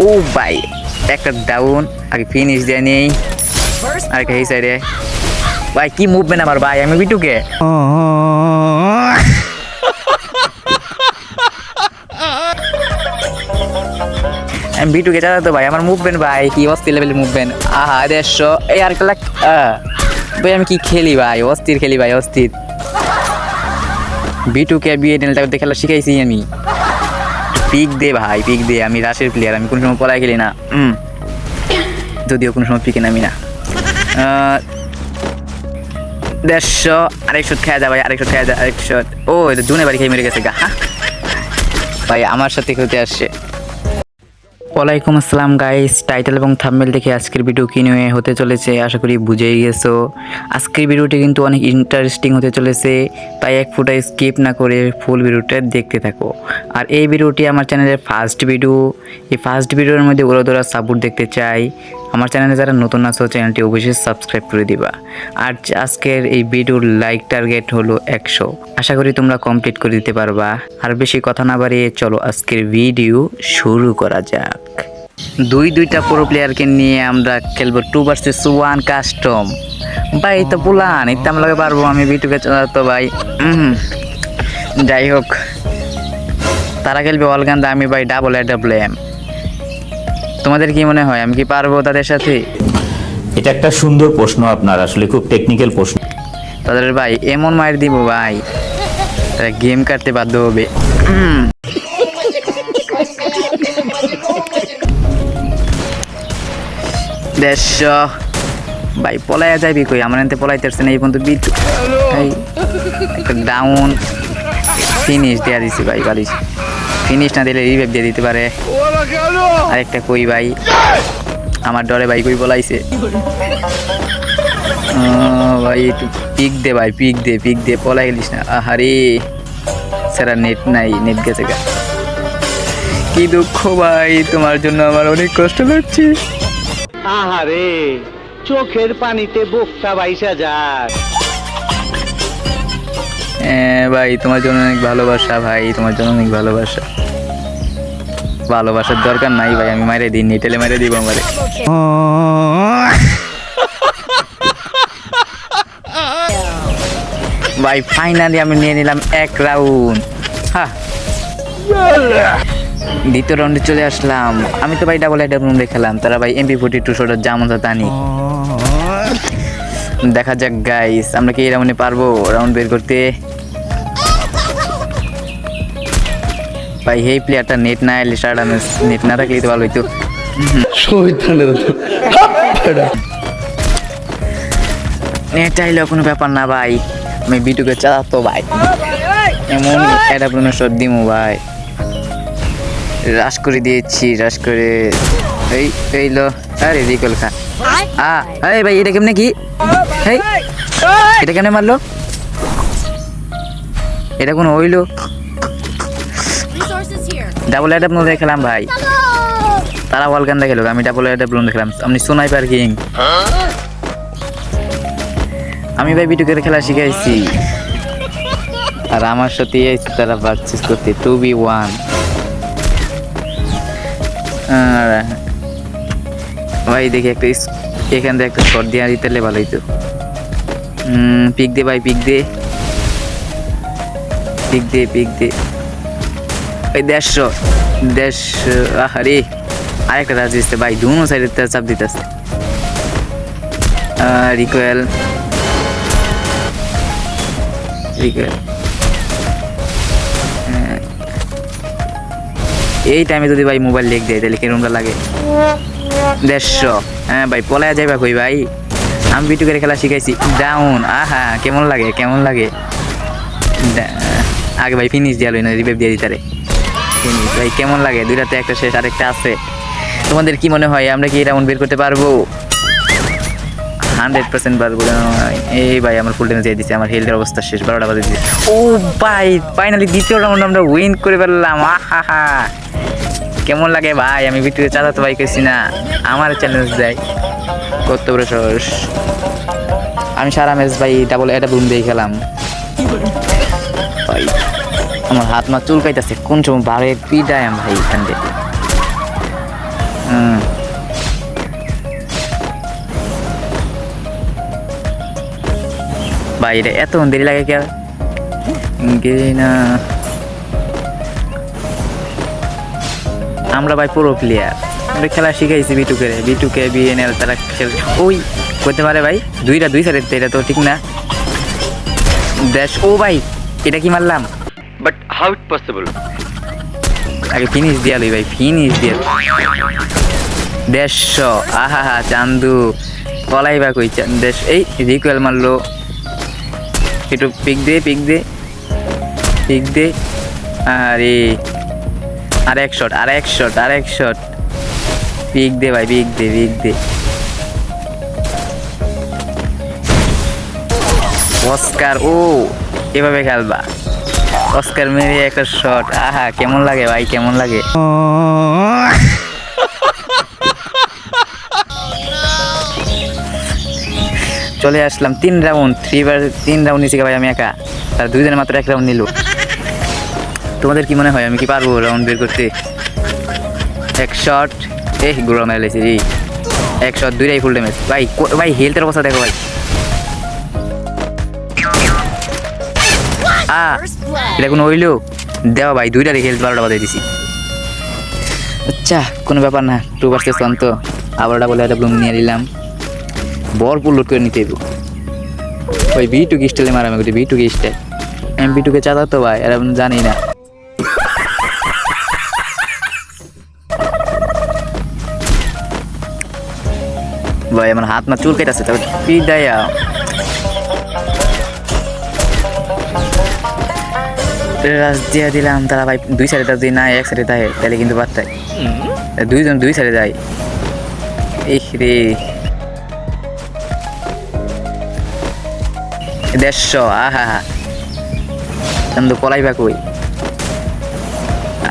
ও ভাই একটা ডাউন, আগে ফিনিশ দিয়ে নেই। আর এই সাইডে ভাই কি মুভমেন্ট আমার ভাই, আমি বিটুকে বিটুকে চালাতো ভাই, আমার মুভমেন্ট ভাই কি অস্থির লেভেলের মুভমেন্ট। আহা 150 এই আর একটা ভাই আমি কি খেলি ভাই, অস্থির খেলি ভাই অস্থির। বিটুকে বিএডএলটা করতে খেলা শিখাইছি আমি। পিক দে ভাই পিক দে, আমি রাশের প্লেয়ার, আমি কোনো সময় পলায় খেলি না, যদিও কোনো সময় পিকে নামি না। 150 আরেক শট খেয়া যা ভাই, আরেক শট খেয়া যা, আরেক শট। ও এটা দুনে বাড়ি খেয়ে মেরে গেছে গা ভাই, আমার সাথে খেলতে আসছে। ওয়ালাইকুম আসসালাম গাইস, টাইটেল এবং থাম্বনেল দেখে আজকের ভিডিও কি নিয়ে হতে চলেছে আশা করি বুঝেই গেছো। আজকের ভিডিওটি কিন্তু অনেক ইন্টারেস্টিং হতে চলেছে, তাই এক ফুটা স্কিপ না করে ফুল ভিডিওটা দেখতে থাকো। আর এই ভিডিওটি আমার চ্যানেলের ফার্স্ট ভিডিও, এই ফার্স্ট ভিডিওর মধ্যে ওরা সাপোর্ট দেখতে চাই। আমার চ্যানেলে যারা নতুন আছো চ্যানেলটি অবশ্যই সাবস্ক্রাইব করে দিবা। আর আজকের এই ভিডিওর লাইক টার্গেট হলো 100, আশা করি তোমরা কমপ্লিট করে দিতে পারবা। আর বেশি কথা না বাড়িয়ে চলো আজকের ভিডিও শুরু করা যাক। দুইটা প্রো প্লেয়ারকে নিয়ে আমরা খেলবো 2 vs 1 কাস্টম। ভাই তো পুলান এটা আমরা পারবো, আমি বিটুকে চালাতো ভাই। যাই হোক, তারা খেলবে অলগান্দা, আমি ভাই ডাবল এম। তোমাদের কি মনে হয় আমি কি পারবো তাদের সাথে? এটা একটা সুন্দর প্রশ্ন, আপনার আসলে খুব টেকনিক্যাল প্রশ্ন। তাদের ভাই এমন মার দিব ভাই তারা গেম কাটতে বাধ্য হবে। ভাই পলাইয়া যাইবি কই, আমার এনতে পলাইতেছে না এই পর্যন্ত। বিট একটা ডাউন, ফিনিশ দেওয়া দিছি ভাই, বালিশ ফিনিশ না দিলে রিভাইভ দিয়ে দিতে পারে। আরেকটা কই ভাই, আমার ডরে ভাই কই বলাইছে ভাই। একটু পিক দে ভাই, পিক দে পলাই গেলিস না। আহারে স্যারা নেট নাই, নেট গেছে গা। কি দুঃখ ভাই, তোমার জন্য আমার অনেক কষ্ট লাগছে। আহারে চোখের পানিতে বুকটা বাইসা যায়। ভাই তোমার জন্য অনেক ভালোবাসা ভাই, তোমার জন্য অনেক ভালোবাসা। ভালোবাসার দরকার নাই ভাই, আমি মাইরে দিই, নেটেলে মাইরে দিব আমারে। ভাই ফাইনালি আমি নিয়ে নিলাম 1 রাউন্ড। হ্যাঁ দ্বিতীয় রাউন্ডে চলে আসলাম। আমি তো ভাই ডাবল রুম খেলাম, তারা ভাই MP42 শটার যেমন জানি। দেখা যাক গাইস আমরা কি এই রাউন্ডে পারবো রাউন্ড বের করতে। ভাই এই প্লেয়ারটা নেট না এলে সারা নেট না থাকলেই তো ভালো হইতো। নেট আইলেও কোনো ব্যাপার না ভাই, আমি বিটুকে চালাতো ভাই, এমন একটা পুরনো শট দিমু ভাই। রাশ করে দিয়েছি, রাশ করে এই লো। আরে রিকল খা। আরে ভাই এটা কেমনে কি, এটা কেমনে মারলো, এটা কোনো হইলো? ডাবল এডাপ নো দেখলাম ভাই, তারা ওয়ালগান্দা খেলো, আমি ডাবল এডাপ নো দেখলাম। আমি স্নাইপার কিং, আমি ভাই বিটুকের খেলা শিখাইছি। আর আমার সাথে তারা প্র্যাকটিস করতে 2v1। ভাই দেখি একটা এখান থেকে একটা শট দিয়ে দিতে ভালো হইতো। পিক দে ভাই, পিক দে ওই 150। আরে আরেকটা রাজ দিচ্ছে ভাই, দুনো সাইডে চাপ দিতেছে। রিকোয়েল এই টাইমে যদি ভাই মোবাইল লেগ দেয় তাহলে কিরকমটা লাগে? 150। হ্যাঁ ভাই পলায়া যাইবা কই ভাই, আমি বিটুকের খেলা শিখাইছি। ডাউন, আহা কেমন লাগে। আগে ভাই ফিনিশ দিয়া লই না, রিভাইভ দিয়ে দিতারে। ফিনিশ ভাই কেমন লাগে, দুইটাতে একটা শেষ আরেকটা আছে। তোমাদের কি মনে হয় আমরা কি এই রাউন্ড বের করতে পারবো? 100% পারবো। এই ভাই আমার ফুল ড্যামেজ দিয়ে দিচ্ছে, আমার হেলথের অবস্থা শেষ, 12টা বাজে দিচ্ছে। ও ভাই ফাইনালি দ্বিতীয় রাউন্ড আমরা উইন করে ফেললাম। আহা কেমন লাগে ভাই, আমি ভিতরে চালাতে ভাই কেছি না, আমার চ্যালেঞ্জ দেয়, কত বড় সাহস। আমি সারা ম্যাচ ভাই ডাবল রুম দিয়ে খেলাম ভাই, আমার হাত মা চুলকাইতেছে, কোন সময় বারে পিডায় ভাই এখান থেকে। ভাই এটা এত দেরি লাগে কে না আমরা ভাই পুরো প্লেয়ার আমরা খেলা শিখাইছি বিটুকে বিএনএল তারা খেলে ওই করতে পারে ভাই দুই সাইডের এটা তো ঠিক না দেশ ও ভাই এটা কি মারলাম বাট হাউ ইট পসিবল? আগে ফিনিশ দিয়া লই ভাই ফিনিশ দিয়া 150 আহা হা চান্দু পলাই বা কই দেশ এই রিকোয়েল মারলো একটু পিক দে আরে আর এক শট পিক দে ভাই পিক দে অস্কার ও এভাবে খেলবা অস্কার মেরে একটা শট আহা কেমন লাগে ভাই কেমন লাগে চলে আসলাম 3 রাউন্ড 3 রাউন্ড নিয়েছি ভাই আমি একা আর 2 জনের মাত্র 1 রাউন্ড নিল তোমাদের কি মনে হয় আমি কি পারবো রাউন্ড বের করতে এক শট গোড়া মেরে লেছি এক শট দুইটাই ফুল ড্যামেজ ভাই হেলথের অবস্থা দেখো ভাই এটা কোনো হইলো দেওয়া ভাই দুইটা হেলথ 12টা বাজাই দিছি আচ্ছা কোনো ব্যাপার না 2 ভার্সেস 1 তো আবারটা বলে একটা ব্লুম নিয়ে নিলাম ভরপুর লুট করে নিতে হইব ওই বিটু কি স্টাইলে মারা আমি বিটু কি স্টাইল আমি বিটুকে চাঁদা তো ভাই আর আপনি জানি না ভাই আমার হাত না চুল কেটেছে তবে কি দেয়া রাজ দিয়ে দিলাম তারা ভাই 2 সাইডে যদি না এক সাইডে থাকে তাহলে কিন্তু বার্তায় দুইজন 2 সাইডে যায় রে 150 আহা চান্দু পলাইবা কই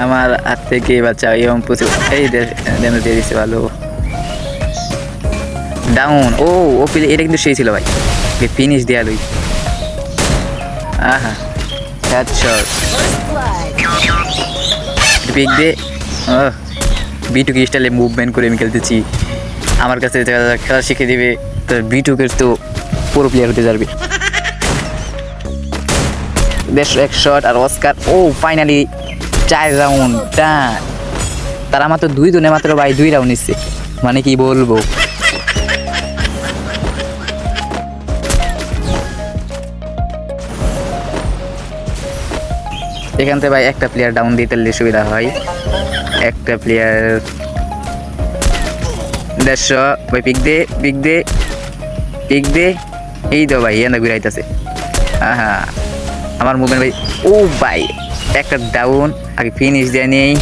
আমার হাত থেকে বাচ্চা এবং প্রচুর এই ড্যামেজ দিয়ে দিচ্ছে ভালো ডাউন ও এটা কিন্তু সেই ছিল ভাই ফিনিশ দেয়া লই আহা হেডশট পিক দে বিটু কি স্টাইলে মুভমেন্ট করে আমি খেলতেছি আমার কাছে খেলা শিখে দিবে তো বিটুকে তো পুরো প্লেয়ার হতে যাবে এক শট আর অস্কার ও ফাইনালি 4 রাউন্ড তারা মাত্র 2 জনে মাত্র ভাই 2 রাউন্ড নিচ্ছে মানে কি বলবো এখান থেকে ভাই একটা প্লেয়ার ডাউন দিতে সুবিধা হয় একটা প্লেয়ার 150 ভাই পিক দে এই তো ভাই এনে ঘুরাইতেছে আহা আমার মুভমেন্ট ভাই ও ভাই একটা ডাউন আগে ফিনিশ দিয়ে নেই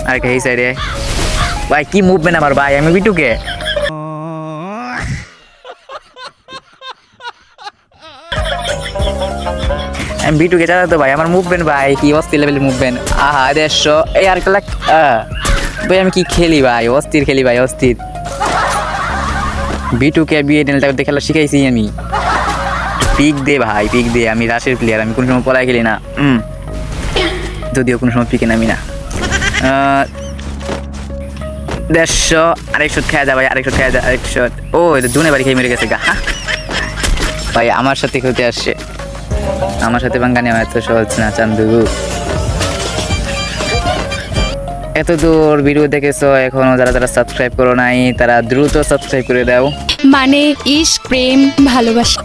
আর এই সাইডে ভাই কি মুভমেন্ট আমার ভাই আমি বিটুকে আমি বিটুকে চালাতো ভাই আমার মুভমেন্ট ভাই কি অস্থির লেভেলের মুভমেন্ট আহা 150 এই আর একটা ভাই আমি কি খেলি ভাই অস্থির বিটুকে বিএনএলটা খেলা শিখাইছি আমি পিক দে ভাই পিক দে আমি রাশের প্লেয়ার আমি কোনো সময় পলায় খেলি না যদিও কোনো সময় পিকে নামি না 150 আরেক শট খেয়া যায় ভাই আরেক শট ও এটা দুনে বাড়ি খেয়ে মেরে গেছে গা ভাই আমার সাথে খেলতে আসছে আমার সাথে বাঙ্গানি আমার এত সহজ না চান্দু এত দূর ভিডিও দেখেছো এখনো যারা সাবস্ক্রাইব করো নাই তারা দ্রুত সাবস্ক্রাইব করে দাও মানে ইশক প্রেম ভালোবাসা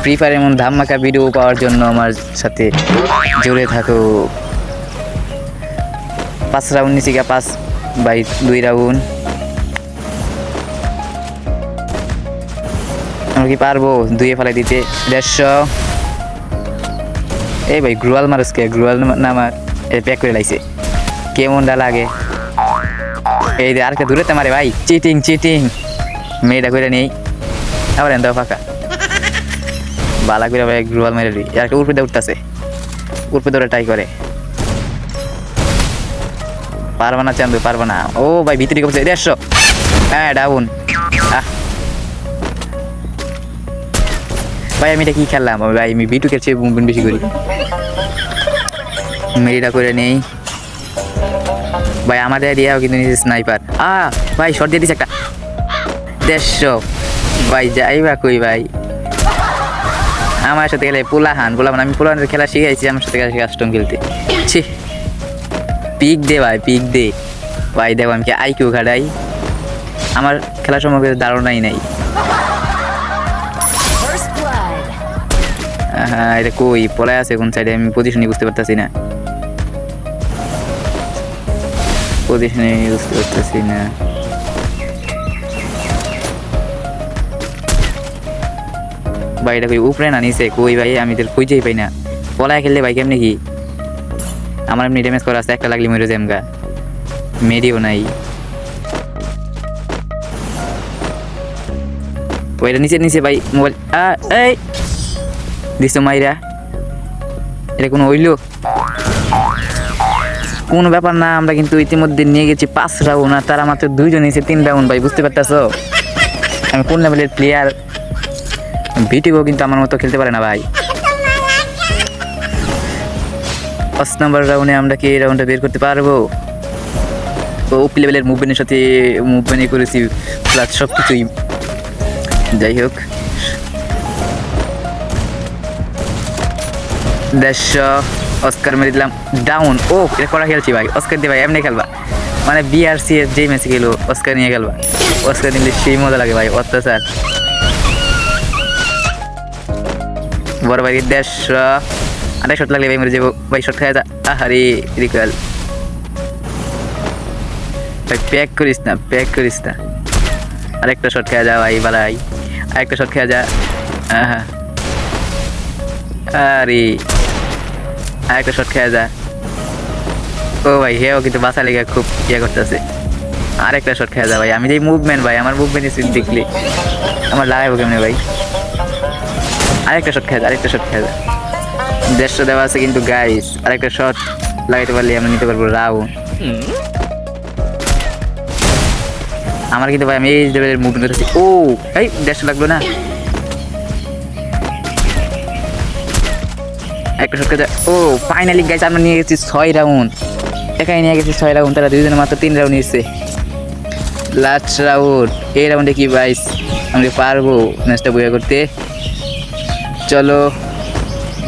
ফ্রি ফায়ার এমন ধামাকা ভিডিও পাওয়ার জন্য আমার সাথে জুড়ে থাকো 5 রাউন্ড নিচে গিয়ে 5 বাই 2 রাউন্ড আমরা কি পারবো 2 ফেলাই দিতে 150 এই ভাই গ্রুয়াল মারসকে গ্রুয়াল নামার এই প্যাক করে লাইছে কেমনটা লাগে এই যে আরেকটা দূরেতে মারে ভাই চিটিং মেয়েটা করে নেই আবার এন দাও ফাঁকা বালা করে ভাই গ্রুয়াল মেরে দিই একটা উপরে উঠতেছে উপরে ধরে ট্রাই করে পারবা না চান্দু পারবা না ও ভাই ভিতরে কমছে 150 হ্যাঁ ডাউন ভাই আমি এটা কি খেললাম ভাই আমি বিটুকের চেয়ে মুভমেন্ট বেশি করি মেরিটা করে নেই ভাই আমাদের এরিয়াও কিন্তু নিচে স্নাইপার। ভাই শর্ট দিয়ে দিচ্ছে একটা 150। ভাই যাই বা কই ভাই, আমার সাথে গেলে পোলাহান আমি পোলাহানের খেলা শিখাইছি, আমার সাথে গেলে কাস্টম খেলতে। ছি, পিক দে ভাই, পিক দে ভাই। দেখো আমি কি আইকিউ ঘাটাই, আমার খেলা সম্পর্কে ধারণাই নাই। হ্যাঁ, এটা কই পলায় আছে কোন সাইডে, আমি পজিশনই বুঝতে পারতেছি না, ভাই এটা কই উপরে না নিচে কই ভাই, আমি তো খুঁজেই পাই না। পলায় খেললে ভাই কেমনি কি, আমার এমনি ড্যামেজ করা আছে, একটা লাগলে মরে যাই আমগা, মেডিও নাই। ওইটা নিচে ভাই মোবাইল। এই দিস মাইরা, এটা কোনো হইল? কোনো ব্যাপার না, আমরা কিন্তু ইতিমধ্যে নিয়ে গেছি 5 রাউন্ড, আর তারা মাত্র 2 জন নিয়েছে 3 রাউন্ড ভাই, বুঝতে পারতেছো আমি কোন লেভেলের প্লেয়ার। ভিটিও কিন্তু আমার মতো খেলতে পারে না ভাই। 5 নম্বর রাউন্ডে আমরা কি এই রাউন্ডটা বের করতে পারবো? তো ওপি লেভেলের মুভমেন্টের সাথে মুভমেন্টই করেছি, প্লাস সব কিছুই। যাই হোক, 150 অস্কার মেরে দিলাম ডাউন। ও এটা করা খেলছি ভাই, অস্কার দিয়ে ভাই এমনি খেলবা, মানে বিআরসি এর যেই ম্যাচে গেলো অস্কার নিয়ে খেলবা। অস্কার নিলে সেই মজা লাগে ভাই, অত্যাচার। বড় ভাই 150 আরেক শট লাগলে ভাই মরে যাবো ভাই, শট খাওয়া যা। আহারে রিকয়েল ভাই, প্যাক করিস না, আরেকটা শট খেয়া যা ভাই, বালাই আরেকটা শট খেয়া যা। আরে আরেকটা শট খেয়া যা। ও ভাই হেও কিন্তু বাসা লেগে খুব ইয়ে করতেছে, আরেকটা শট খেয়া যা ভাই। আমি যে মুভমেন্ট ভাই, আমার মুভমেন্ট স্পিড দেখলে আমার লাগাবো কেমনে ভাই। আরেকটা শট খেয়া যা। 150 দেওয়া আছে কিন্তু গাইস, আরেকটা শট লাগাইতে পারলে আমরা নিতে পারবো রাউন্ড। আমার কিন্তু ভাই আমি এই লেভেলের মুভমেন্ট করতেছি। ও এই 150 লাগলো না, একটা শট খেয়ে। ও ফাইনালি গাইস আমরা নিয়ে গেছি 6 রাউন্ড, একাই নিয়ে গেছি 6 রাউন্ড, তারা 2 জনে মাত্র 3 রাউন্ড নিয়েছে। লাস্ট রাউন্ড, এই রাউন্ডে কি গাইস আমরা পারবো ম্যাচটা বইয়া করতে? চলো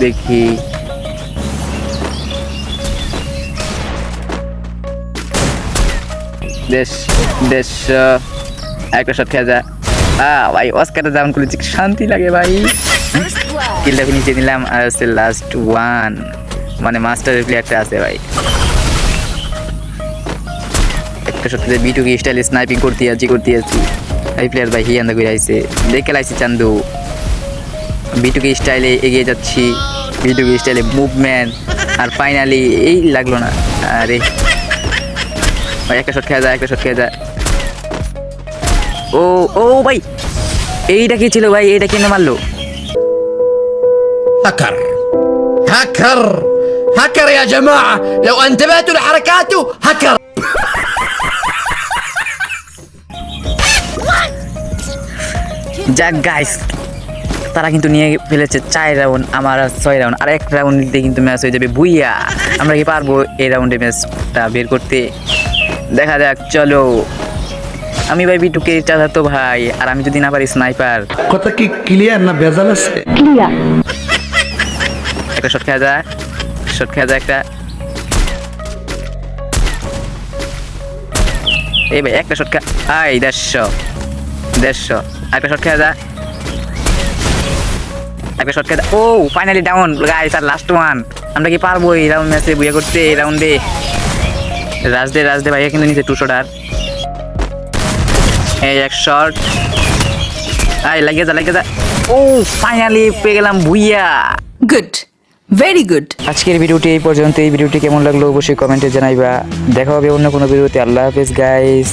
দেখি। দেশ একটা শট খেয়া যা। ভাই অস্কারটা ডাউন করেছি, শান্তি লাগে ভাই। কিলটাকে নিচে নিলাম, আর হচ্ছে লাস্ট ওয়ান, মানে মাস্টার প্লেয়ারটা আছে ভাই। একটা শট খেয়ে বিটুকি স্টাইলে স্নাইপিং করতে আছি। এই প্লেয়ার ভাই হিয়ান্দা করে আইছে, দেখে লাইছি চান্দু। বিটুকি স্টাইলে এগিয়ে যাচ্ছি, বিটুকি স্টাইলে মুভমেন্ট, আর ফাইনালি এই লাগলো না। আরে ভাই একটা শট খেয়া যায়। ও ভাই এইটা কি ছিল ভাই, এইটা কেন মারলো? هكر يا جماعة، لو انتبهتوا لحركاته هكر. যাক গাইস, তারা কিন্তু নিয়ে ফেলেছে 4 রাউন্ড, আমার 6 রাউন্ড, আর 1 রাউন্ড দিয়ে কিন্তু ম্যাচ হয়ে যাবে বুইয়া। আমরা কি পারবো এই রাউন্ডে ম্যাচটা বের করতে? দেখা যাক, চলো। আমি ভাই বিটুকে চালাতো ভাই, আর আমি যদি না পারি স্নাইপার। কথা কি ক্লিয়ার না ভেজাল আছে? একটা শট খেয়া যায় একটা। এই ভাই একটা শট খেয়া, 150 একটা শট খেয়া যায়। ও ফাইনালি ডাউন গাইস, আর লাস্ট ওয়ান। আমরা কি পারবো এই রাউন্ড ম্যাচে বুইয়া করতে? এই রাউন্ডে রাজদে ভাইয়া কিন্তু নিচে 2 শট, আর এই 1 শট। লাগিয়ে যা। ও ফাইনালি পেয়ে গেলাম বুইয়া। Good, very good. আজকের ভিডিওটি এই পর্যন্ত। এই ভিডিওটি কেমন লাগলো অবশ্যই কমেন্টে জানাইবা। দেখা হবে অন্য কোনো ভিডিওতে। আল্লাহ হাফেজ গাইস।